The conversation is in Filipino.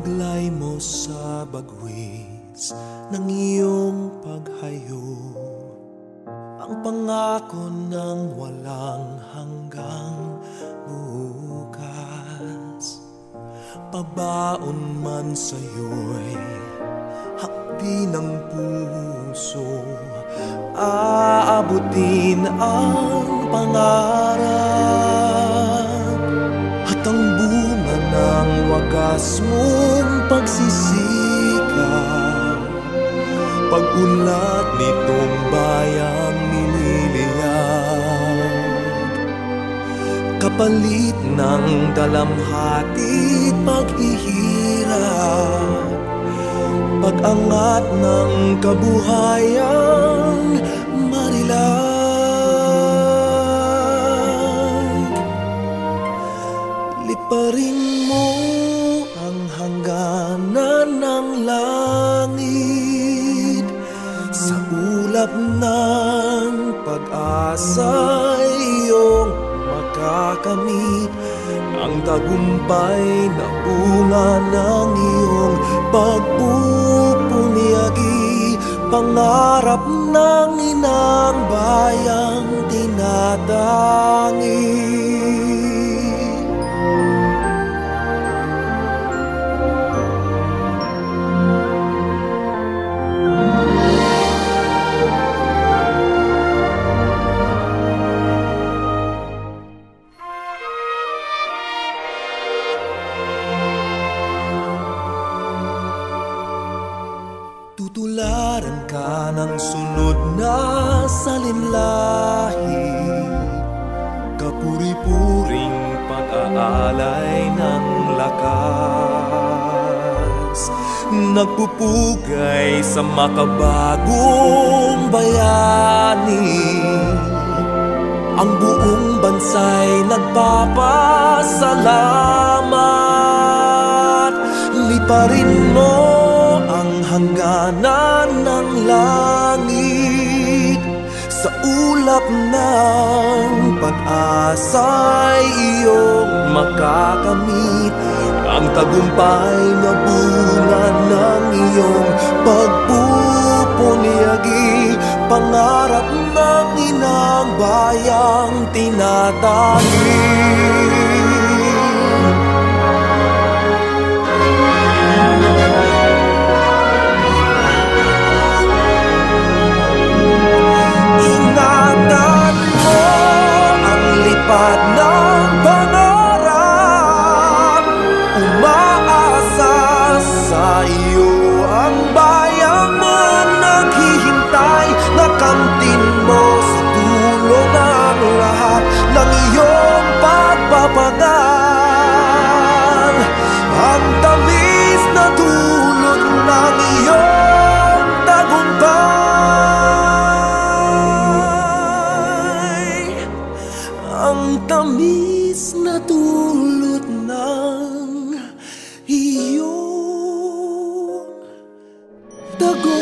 Ibinaglay mo sa bagwis ng iyong paghayo ang pangako ng walang hanggang bukas. Pabaon man sa'yo'y hakdi ng puso, aabutin ang pangarap at ang bunga ng wagas mong pagsisikap. Pag-unlad nitong bayang nililiyag, kapalit ng dalamhati at paghihirap, pag-angat ng kabuhayan marilag. Liparin mo ang hangganan ng langit, sa ulap ng pag-asa iyong makakamit ang tagumpay na bunga ng iyong pagpupunyagi, pangarap ng inang bayang tinatangi. Tutularan ka ng sunod na salinlahi, kapuri-puring pag-aalay ng lakas, nagpupugay sa makabagong bayani. Ang buong bansa'y nagpapasalamat. Liparin mo ang hangganan ng langit, sa ulap ng pag-asa'y iyong makakamit ang tagumpay na bunga ng iyong pagpupunyagi, pangarap ng inang bayang tinatangi. Lipad ng pangarap, umaasa sa iyo ang bayang mong naghihintay. Nakamtin mo sa dulo ng lahat ng iyong pagpapagal, ang tamis na dulot ng iyong tagumpay, ang tamis na dulot ng iyong tagumpay.